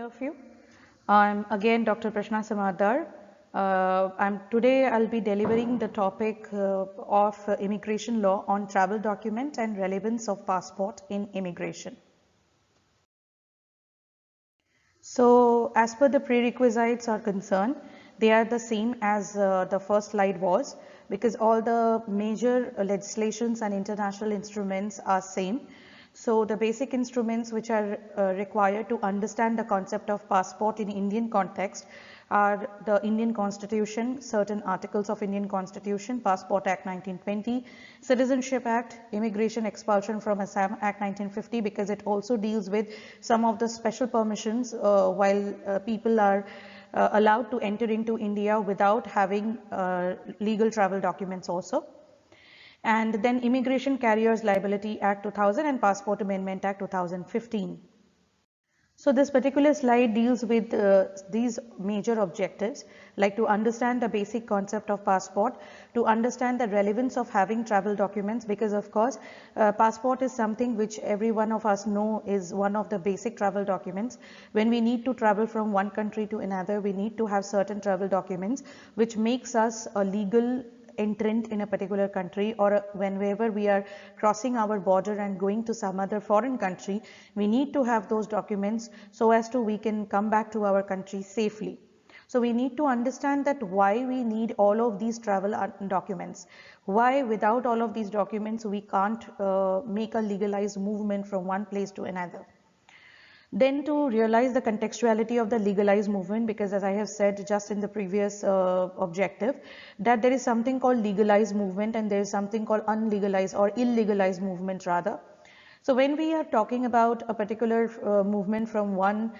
of you. I'm again Dr. Prashna Samadar. Today I'll be delivering the topic of immigration law on travel document and relevance of passport in immigration. So as per the prerequisites are concerned, they are the same as the first slide was, because all the major legislations and international instruments are same. So the basic instruments which are required to understand the concept of passport in Indian context are the Indian Constitution, certain articles of Indian Constitution, Passport Act 1920, Citizenship Act, Immigration Expulsion from Assam Act 1950, because it also deals with some of the special permissions while people are allowed to enter into India without having legal travel documents also. And then Immigration Carriers Liability Act 2000 and Passport Amendment Act 2015. So this particular slide deals with these major objectives, like to understand the basic concept of passport, to understand the relevance of having travel documents, because of course passport is something which every one of us know is one of the basic travel documents. When we need to travel from one country to another, we need to have certain travel documents which makes us a legal entrant in a particular country, or whenever we are crossing our border and going to some other foreign country, we need to have those documents so as to we can come back to our country safely. So we need to understand that why we need all of these travel documents, why without all of these documents we can't make a legalized movement from one place to another. Then to realize the contextuality of the legalized movement, because as I have said just in the previous objective, that there is something called legalized movement and there is something called unlegalized or illegalized movement rather. So when we are talking about a particular movement from one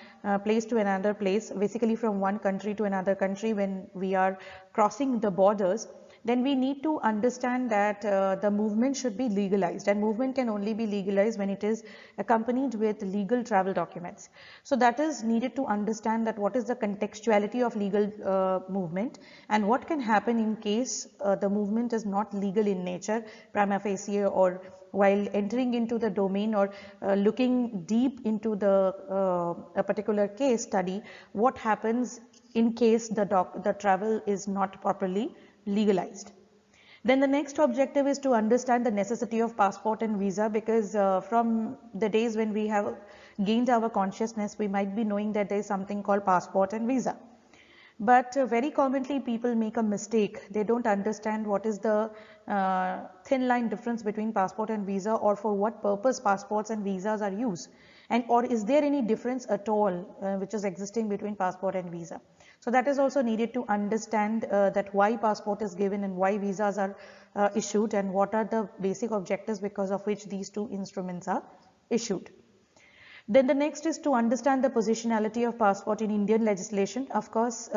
place to another place, basically from one country to another country, when we are crossing the borders, then we need to understand that the movement should be legalized, and movement can only be legalized when it is accompanied with legal travel documents. So that is needed to understand that what is the contextuality of legal movement and what can happen in case the movement is not legal in nature prima facie, or while entering into the domain or looking deep into a particular case study, what happens in case the travel is not properly legalized. Then the next objective is to understand the necessity of passport and visa, because from the days when we have gained our consciousness, we might be knowing that there is something called passport and visa. But very commonly people make a mistake. They don't understand what is the thin line difference between passport and visa, or for what purpose passports and visas are used, and or is there any difference at all which is existing between passport and visa. So that is also needed to understand that why passport is given and why visas are issued, and what are the basic objectives because of which these two instruments are issued. Then the next is to understand the positionality of passport in Indian legislation. Of course,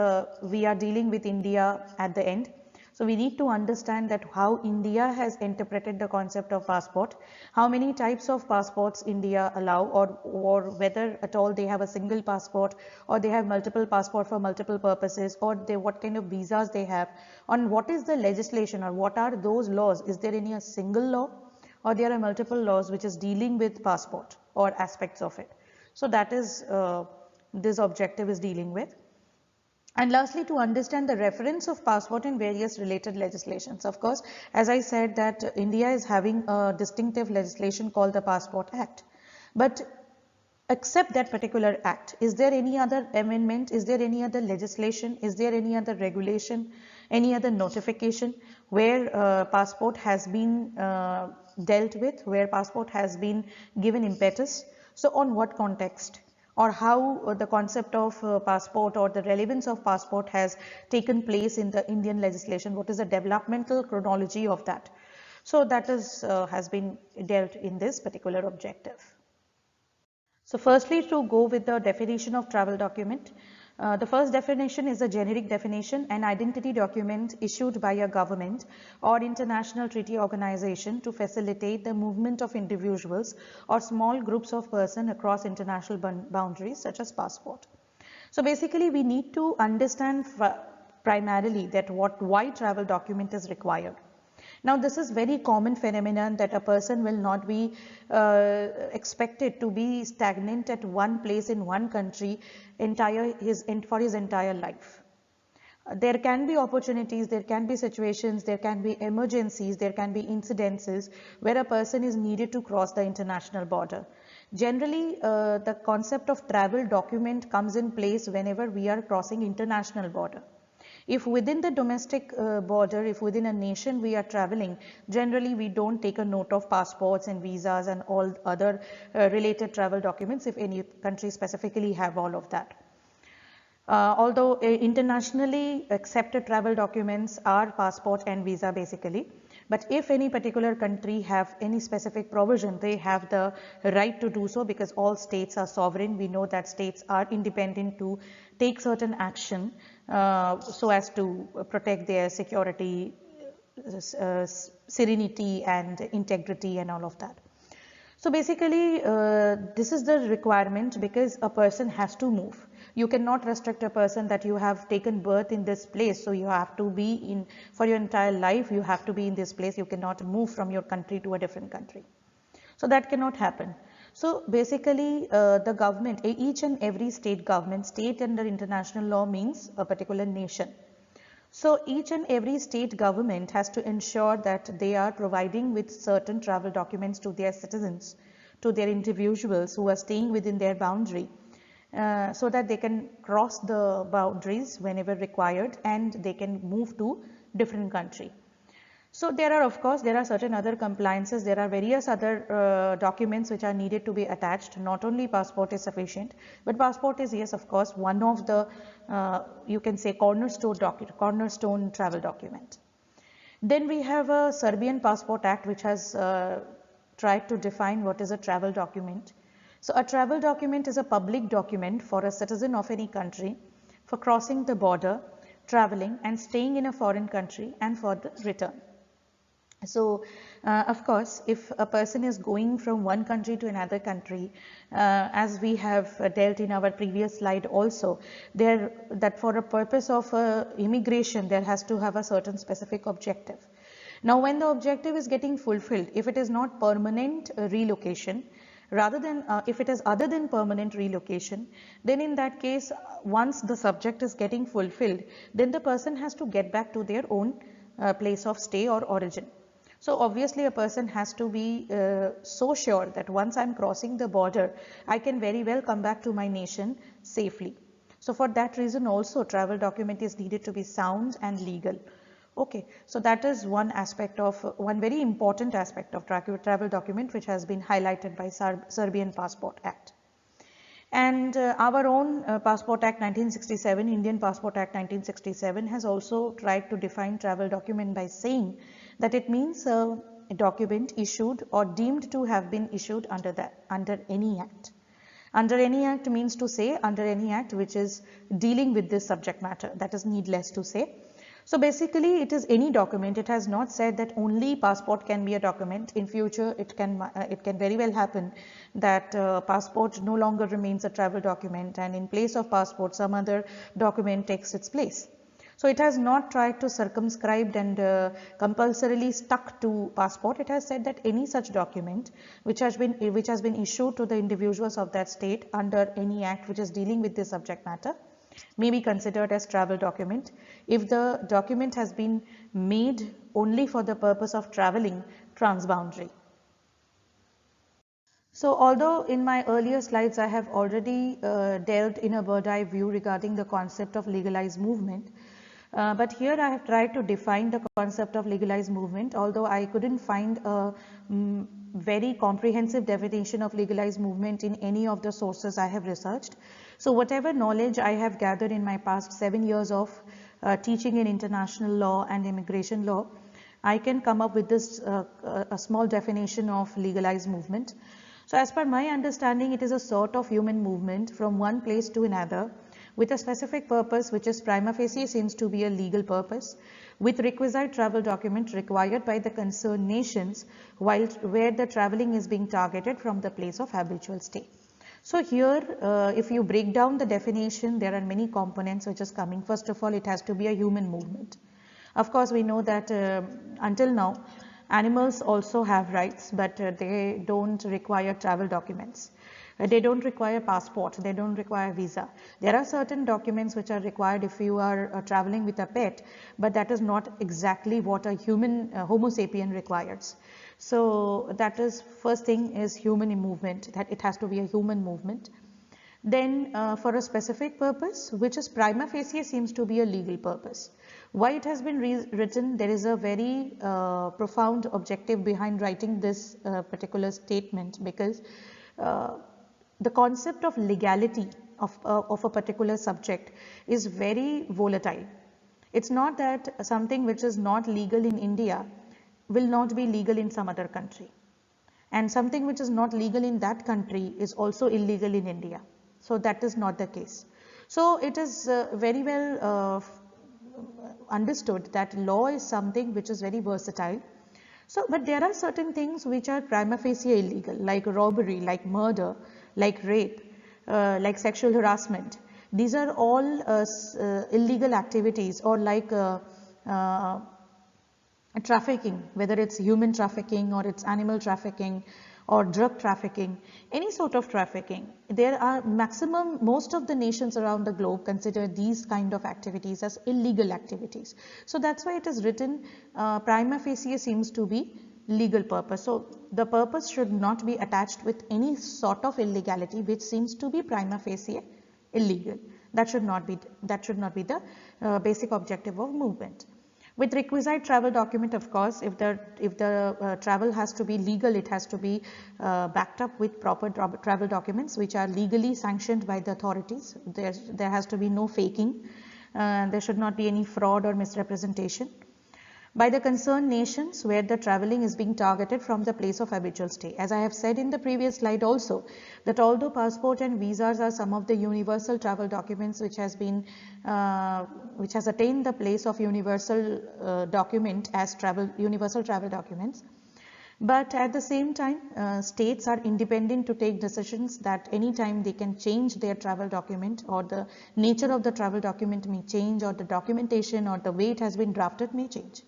we are dealing with India at the end. So we need to understand that how India has interpreted the concept of passport, how many types of passports India allow, or whether at all they have a single passport, or they have multiple passport for multiple purposes, or what kind of visas they have, on what is the legislation or what are those laws. Is there any a single law, or there are multiple laws which is dealing with passport or aspects of it. So that is this objective is dealing with. And lastly, to understand the reference of passport in various related legislations. Of course, as I said that India is having a distinctive legislation called the Passport Act. But except that particular act, is there any other amendment? Is there any other legislation? Is there any other regulation? Any other notification where passport has been dealt with, where passport has been given impetus? So on what context, or how the concept of passport or the relevance of passport has taken place in the Indian legislation? What is the developmental chronology of that? So that is has been dealt in this particular objective. So firstly, to go with the definition of travel document, the first definition is a generic definition: an identity document issued by a government or international treaty organization to facilitate the movement of individuals or small groups of persons across international boundaries, such as passport. So basically we need to understand primarily that why travel document is required. Now, this is very common phenomenon that a person will not be expected to be stagnant at one place in one country for his entire life. There can be opportunities, there can be situations, there can be emergencies, there can be incidences where a person is needed to cross the international border. Generally, the concept of travel document comes in place whenever we are crossing international border. If within the domestic border, if within a nation we are traveling, generally we don't take a note of passports and visas and all other related travel documents if any country specifically have all of that. Although internationally accepted travel documents are passport and visa basically, but if any particular country have any specific provision, they have the right to do so, because all states are sovereign. We know that states are independent to take certain action so as to protect their security, serenity and integrity and all of that. So basically, this is the requirement because a person has to move. You cannot restrict a person that you have taken birth in this place, so you have to be in for your entire life, you have to be in this place, you cannot move from your country to a different country. So that cannot happen. So basically, the government, each and every state government, state under international law means a particular nation. So each and every state government has to ensure that they are providing with certain travel documents to their citizens, to their individuals who are staying within their boundary, so that they can cross the boundaries whenever required and they can move to different country. So there are, of course, there are certain other compliances. There are various other documents which are needed to be attached. Not only passport is sufficient, but passport is, yes, of course, one of the you can say cornerstone travel document. Then we have a Serbian Passport Act which has tried to define what is a travel document. So a travel document is a public document for a citizen of any country for crossing the border, traveling and staying in a foreign country and for the return. So, of course, if a person is going from one country to another country, as we have dealt in our previous slide also, that for a purpose of immigration, there has to have a certain specific objective. Now, when the objective is getting fulfilled, if it is not permanent relocation, rather than if it is other than permanent relocation, then in that case, once the subject is getting fulfilled, then the person has to get back to their own place of stay or origin. So obviously a person has to be so sure that once I'm crossing the border, I can very well come back to my nation safely. So for that reason also travel document is needed to be sound and legal. Okay, so that is one aspect of one very important aspect of travel document which has been highlighted by Serbian Passport Act. And our own Passport Act 1967, Indian Passport Act 1967 has also tried to define travel document by saying that it means a document issued or deemed to have been issued under any act. Under any act means to say under any act which is dealing with this subject matter. That is needless to say. So basically it is any document. It has not said that only passport can be a document. In future it can very well happen that passport no longer remains a travel document and in place of passport some other document takes its place. So it has not tried to circumscribe and compulsorily stuck to passport. It has said that any such document which has been issued to the individuals of that state under any act which is dealing with this subject matter may be considered as travel document if the document has been made only for the purpose of traveling transboundary. So although in my earlier slides I have already delved in a bird's eye view regarding the concept of legalized movement, but here I have tried to define the concept of legalized movement, although I couldn't find a very comprehensive definition of legalized movement in any of the sources I have researched. So whatever knowledge I have gathered in my past 7 years of teaching in international law and immigration law, I can come up with this a small definition of legalized movement. So as per my understanding, it is a sort of human movement from one place to another with a specific purpose which is prima facie seems to be a legal purpose with requisite travel document required by the concerned nations where the traveling is being targeted from the place of habitual stay. So here if you break down the definition, there are many components which is coming. First of all, it has to be a human movement. Of course, we know that until now, animals also have rights, but they don't require travel documents. They don't require passport, they don't require visa. There are certain documents which are required if you are traveling with a pet, but that is not exactly what a human Homo sapien requires. So that is, first thing is human movement, that it has to be a human movement. Then for a specific purpose, which is prima facie seems to be a legal purpose. Why it has been written, there is a very profound objective behind writing this particular statement, because the concept of legality of a particular subject is very volatile. It's not that something which is not legal in India will not be legal in some other country, and something which is not legal in that country is also illegal in India. So that is not the case. So it is very well understood that law is something which is very versatile. So, but there are certain things which are prima facie illegal, like robbery, like murder, like rape, like sexual harassment. These are all illegal activities, or like trafficking, whether it's human trafficking or it's animal trafficking or drug trafficking, any sort of trafficking. There are most of the nations around the globe consider these kind of activities as illegal activities. So that's why it is written prima facie seems to be legal purpose. So the purpose should not be attached with any sort of illegality which seems to be prima facie illegal. That should not be the basic objective of movement. With requisite travel document, of course, if the travel has to be legal, it has to be backed up with proper travel documents which are legally sanctioned by the authorities. There has to be no faking. There should not be any fraud or misrepresentation by the concerned nations where the traveling is being targeted from the place of habitual stay. As I have said in the previous slide also, that although passport and visas are some of the universal travel documents which has attained the place of universal document as universal travel documents, but at the same time, states are independent to take decisions that any time they can change their travel document, or the nature of the travel document may change, or the documentation or the way it has been drafted may change.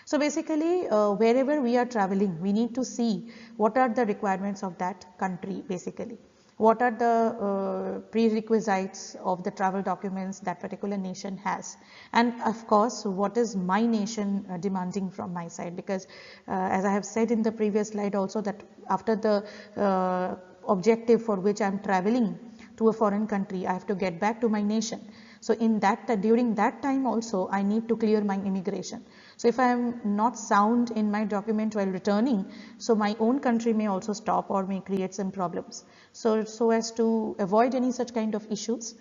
So basically, wherever we are traveling, we need to see what are the requirements of that country basically. What are the prerequisites of the travel documents that particular nation has, and of course what is my nation demanding from my side, because as I have said in the previous slide also, that after the objective for which I am traveling to a foreign country, I have to get back to my nation. So in that during that time also I need to clear my immigration. So if I am not sound in my document while returning, so my own country may also stop or may create some problems. So as to avoid any such kind of issues,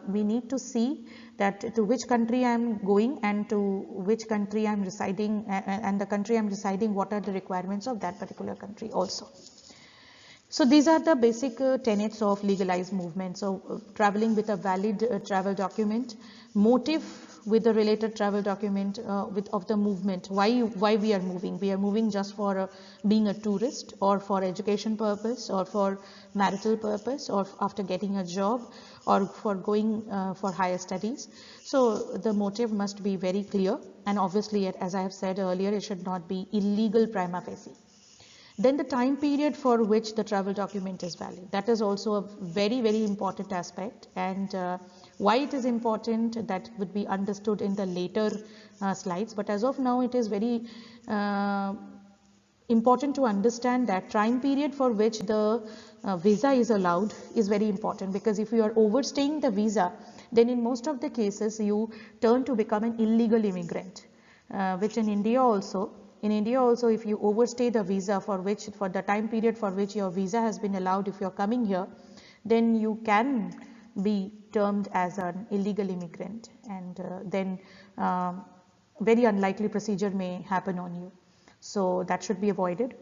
we need to see that to which country I am going and to which country I am residing, and the country I am residing, what are the requirements of that particular country also. So these are the basic tenets of legalized movement. So traveling with a valid travel document, motive with the related travel document of the movement. Why we are moving? We are moving just for being a tourist, or for education purpose, or for marital purpose, or after getting a job, or for going for higher studies. So the motive must be very clear, and obviously, as I have said earlier, it should not be illegal prima facie. Then the time period for which the travel document is valid. That is also a very, very important aspect, and why it is important, that would be understood in the later slides. But as of now, it is very important to understand that time period for which the visa is allowed is very important, because if you are overstaying the visa, then in most of the cases you turn to become an illegal immigrant, which in India also, if you overstay the visa for the time period for which your visa has been allowed, if you are coming here, then you can be termed as an illegal immigrant, and then very unlikely procedure may happen on you. So that should be avoided.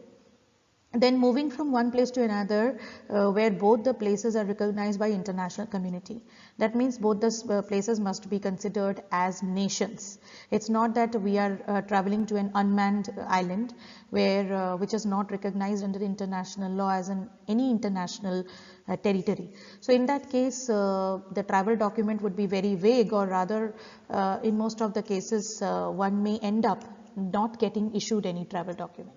then moving from one place to another where both the places are recognized by international community. That means both the places must be considered as nations. It's not that we are traveling to an unmanned island where which is not recognized under international law as any international territory. So in that case the travel document would be very vague, or rather in most of the cases one may end up not getting issued any travel document.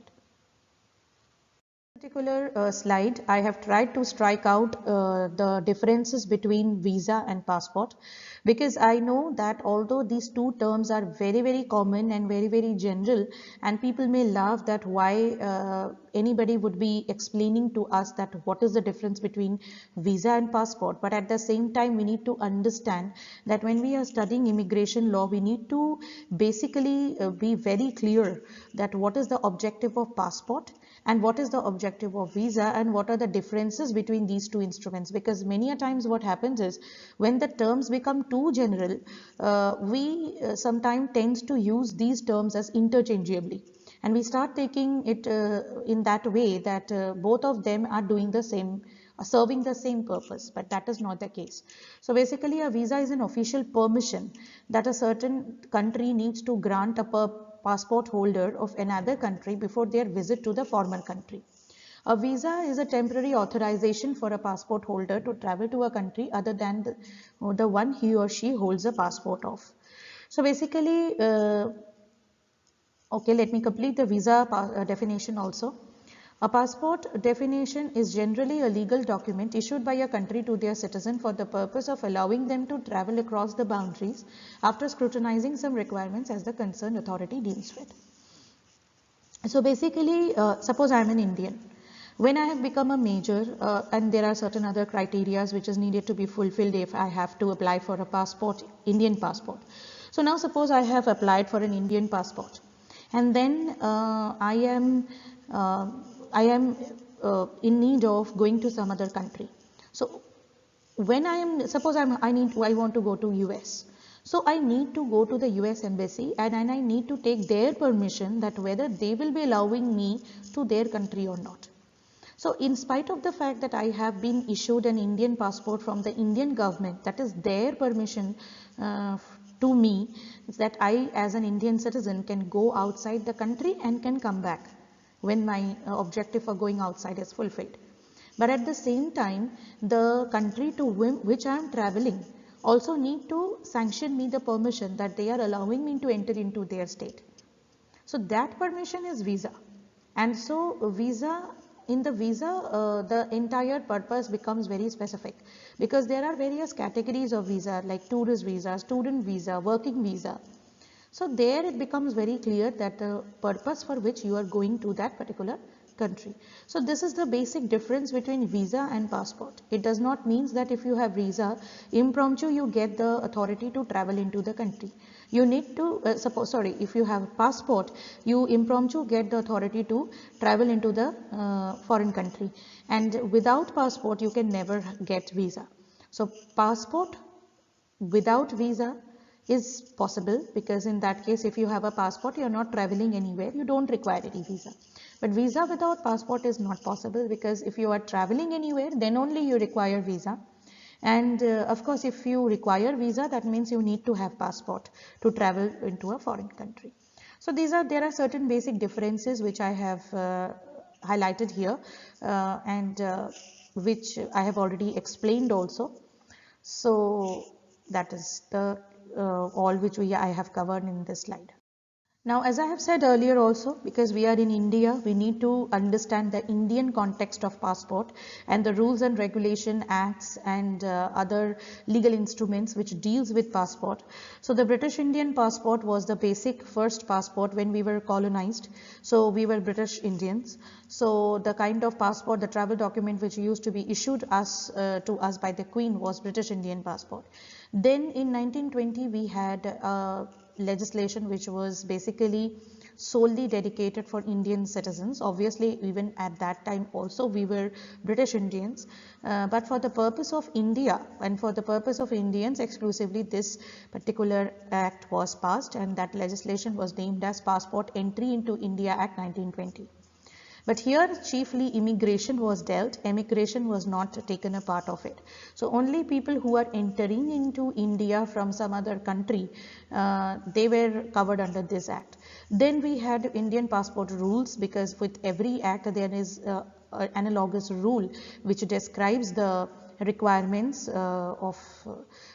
Particular slide, I have tried to strike out the differences between visa and passport, because I know that although these two terms are very common and very general, and people may laugh that why anybody would be explaining to us that what is the difference between visa and passport, but at the same time we need to understand that when we are studying immigration law, we need to basically be very clear that what is the objective of passport and what is the objective of visa, and what are the differences between these two instruments. Because many a times what happens is when the terms become too general, we sometimes tends to use these terms as interchangeably, and we start taking it in that way that both of them are doing the same, serving the same purpose, but that is not the case. So basically a visa is an official permission that a certain country needs to grant a passport holder of another country before their visit to the former country. A visa is a temporary authorization for a passport holder to travel to a country other than the one he or she holds a passport of. So basically, okay, let me complete the visa definition also. A passport definition is generally a legal document issued by a country to their citizen for the purpose of allowing them to travel across the boundaries after scrutinizing some requirements as the concerned authority deems fit. So basically, suppose I am an Indian. When I have become a major and there are certain other criteria which is needed to be fulfilled if I have to apply for a passport, Indian passport. So now suppose I have applied for an Indian passport, and then I am in need of going to some other country. So when I am, suppose I want to go to US. So I need to go to the US embassy, and I need to take their permission that whether they will be allowing me to their country or not. So in spite of the fact that I have been issued an Indian passport from the Indian government, that is their permission to me, that I as an Indian citizen can go outside the country and can come back when my objective for going outside is fulfilled. But at the same time, the country to which I am traveling also need to sanction me the permission that they are allowing me to enter into their state. So that permission is visa. And so in the visa, the entire purpose becomes very specific, because there are various categories of visa like tourist visa, student visa, working visa. So there it becomes very clear that the purpose for which you are going to that particular country. So this is the basic difference between visa and passport. It does not mean that if you have visa, impromptu you get the authority to travel into the country. You need to, if you have passport, you impromptu get the authority to travel into the foreign country. And without passport, you can never get visa. So passport without visa is possible, because in that case if you have a passport, you are not traveling anywhere, you don't require any visa. But visa without passport is not possible, because if you are traveling anywhere, then only you require visa. And of course if you require visa, that means you need to have passport to travel into a foreign country. So there are certain basic differences which I have highlighted here and which I have already explained also. So that is the all which I have covered in this slide. Now, as I have said earlier also, because we are in India, we need to understand the Indian context of passport and the rules and regulation acts and other legal instruments which deals with passport. So the British Indian passport was the basic first passport when we were colonized. So we were British Indians. So the kind of passport, the travel document which used to be issued to us by the Queen was British Indian passport. Then in 1920 we had legislation which was basically solely dedicated for Indian citizens. Obviously even at that time also we were British Indians, but for the purpose of India and for the purpose of Indians exclusively, this particular act was passed, and that legislation was named as Passport Entry into India Act 1920. But here chiefly immigration was dealt, emigration was not taken a part of it. So only people who are entering into India from some other country, they were covered under this act. Then we had Indian passport rules, because with every act there is an analogous rule which describes the requirements of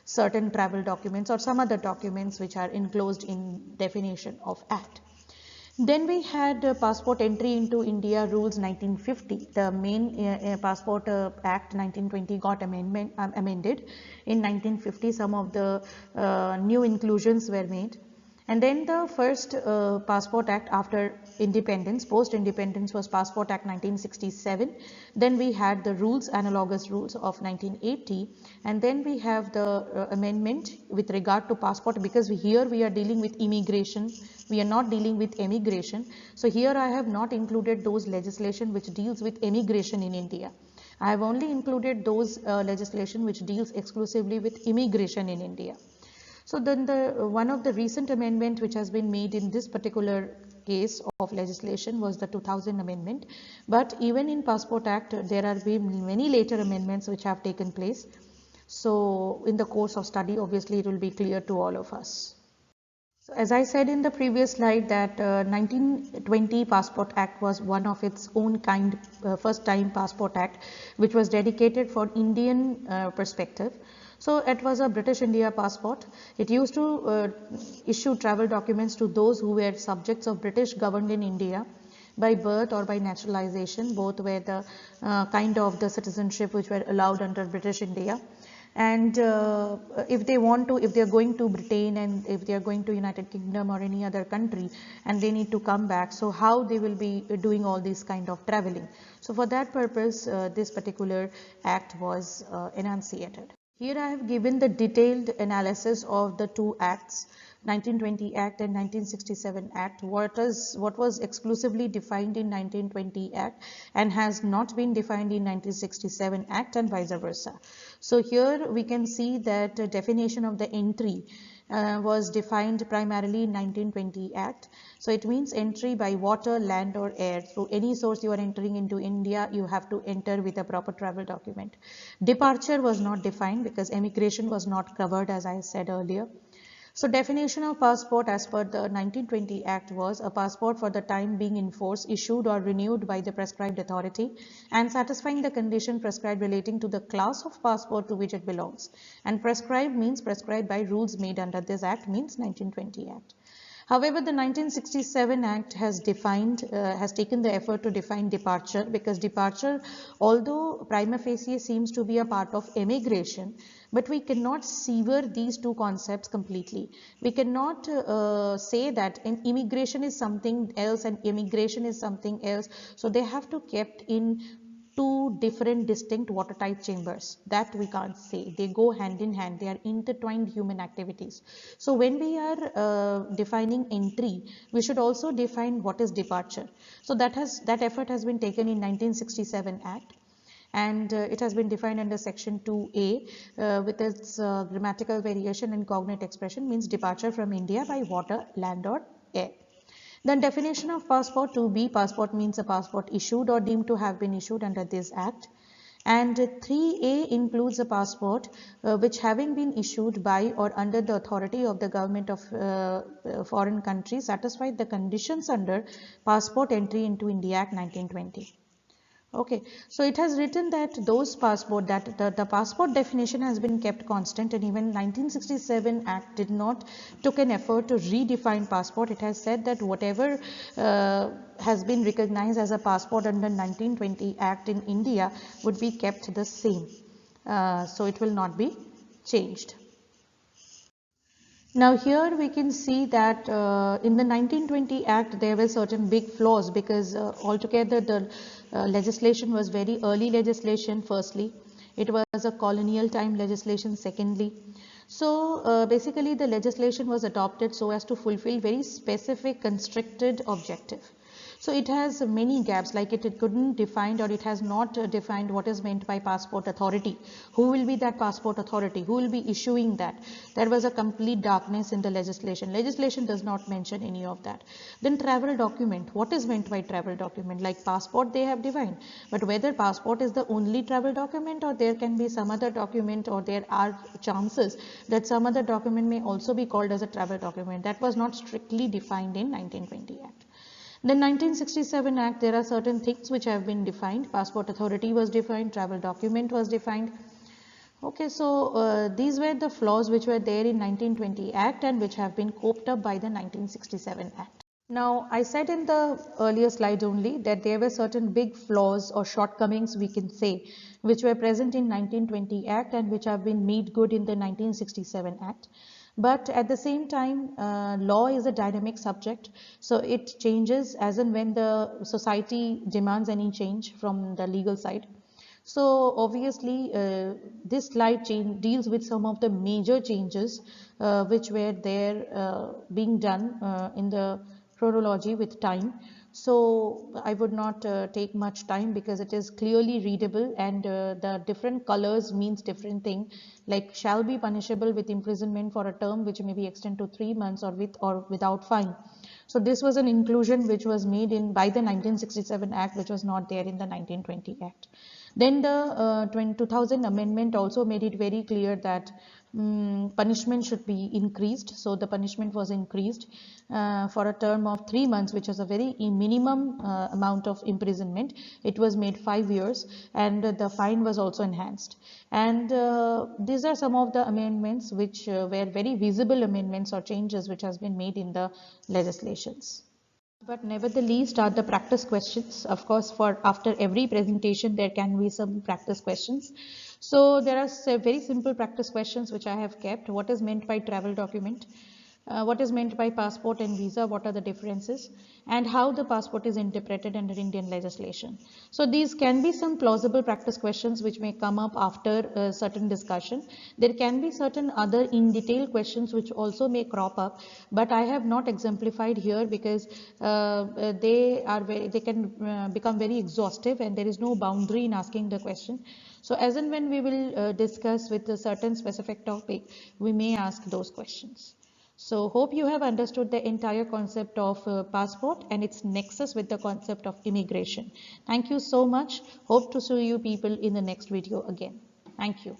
certain travel documents or some other documents which are enclosed in definition of act. Then we had passport entry into India rules 1950. The main passport act 1920 got amended. In 1950 some of the new inclusions were made. And then the first passport act after independence, post independence, was Passport Act 1967. Then we had the rules, analogous rules of 1980. And then we have the amendment with regard to passport, because here we are dealing with immigration. We are not dealing with emigration. So here I have not included those legislation which deals with emigration in India. I have only included those legislation which deals exclusively with immigration in India. So then one of the recent amendment which has been made in this particular case of legislation was the 2000 amendment. But even in Passport Act there are been many later amendments which have taken place. So in the course of study obviously it will be clear to all of us. So as I said in the previous slide that 1920 Passport Act was one of its own kind, first time Passport Act, which was dedicated for Indian perspective. So it was a British India passport. It used to issue travel documents to those who were subjects of British governed in India by birth or by naturalization. Both were the kind of the citizenship which were allowed under British India. And if they want to, if they are going to Britain and if they are going to United Kingdom or any other country and they need to come back, so how they will be doing all this kind of traveling. So for that purpose this particular act was enunciated. Here I have given the detailed analysis of the two acts, 1920 Act and 1967 Act. What was exclusively defined in 1920 Act and has not been defined in 1967 Act, and vice versa. So here we can see that the definition of the entry was defined primarily in 1920 Act. So it means entry by water, land or air. Through any source you are entering into India, you have to enter with a proper travel document. Departure was not defined because emigration was not covered, as I said earlier. So definition of passport as per the 1920 Act was a passport for the time being in force, issued or renewed by the prescribed authority and satisfying the condition prescribed relating to the class of passport to which it belongs. And prescribed means prescribed by rules made under this Act, means 1920 Act. However, the 1967 Act has taken the effort to define departure, because departure, although prima facie seems to be a part of emigration, but we cannot sever these two concepts completely. We cannot say that immigration is something else and immigration is something else. So they have to kept in two different distinct watertight chambers. That we can't say. They go hand in hand. They are intertwined human activities. So when we are defining entry, we should also define what is departure. So that effort has been taken in 1967 Act. And it has been defined under section 2A with its grammatical variation and cognate expression, means departure from India by water, land or air. Then definition of passport 2B, passport means a passport issued or deemed to have been issued under this Act. And 3A includes a passport which having been issued by or under the authority of the government of foreign country satisfied the conditions under Passport Entry into India Act 1920. Okay, so it has written that those passport, that the passport definition has been kept constant, and even 1967 Act did not took an effort to redefine passport. It has said that whatever has been recognized as a passport under 1920 Act in India would be kept the same. So it will not be changed. Now here we can see that in the 1920 Act there were certain big flaws, because altogether the legislation was very early legislation. Firstly, it was a colonial time legislation. Secondly, so basically the legislation was adopted so as to fulfill very specific constricted objective. So it has many gaps, like it couldn't define, or it has not defined what is meant by passport authority. Who will be that passport authority? Who will be issuing that? There was a complete darkness in the legislation. Legislation does not mention any of that. Then travel document. What is meant by travel document? Like passport they have defined, but whether passport is the only travel document, or there can be some other document, or there are chances that some other document may also be called as a travel document, that was not strictly defined in 1920 Act. Then 1967 Act, there are certain things which have been defined. Passport authority was defined, travel document was defined. Okay, so these were the flaws which were there in 1920 Act and which have been coped up by the 1967 Act. Now, I said in the earlier slide only that there were certain big flaws or shortcomings, we can say, which were present in 1920 Act and which have been made good in the 1967 Act. But at the same time, law is a dynamic subject, so it changes as and when the society demands any change from the legal side. So obviously, this slide deals with some of the major changes which were there being done in the chronology with time. So I would not take much time because it is clearly readable, and the different colors means different thing, like shall be punishable with imprisonment for a term which may be extended to 3 months, or with or without fine. So this was an inclusion which was made in by the 1967 Act, which was not there in the 1920 Act. Then the 2000 amendment also made it very clear that punishment should be increased. So the punishment was increased for a term of 3 months, which was a very minimum amount of imprisonment. It was made 5 years, and the fine was also enhanced. And these are some of the amendments which were very visible amendments or changes which has been made in the legislations. But nevertheless are the practice questions. Of course, for after every presentation there can be some practice questions. So there are very simple practice questions which I have kept. What is meant by travel document? What is meant by passport and visa? What are the differences? And how the passport is interpreted under Indian legislation. So these can be some plausible practice questions which may come up after a certain discussion. There can be certain other in detail questions which also may crop up, but I have not exemplified here because they can become very exhaustive and there is no boundary in asking the question. So as and when we will discuss with a certain specific topic, we may ask those questions. So hope you have understood the entire concept of passport and its nexus with the concept of immigration. Thank you so much. Hope to see you people in the next video again. Thank you.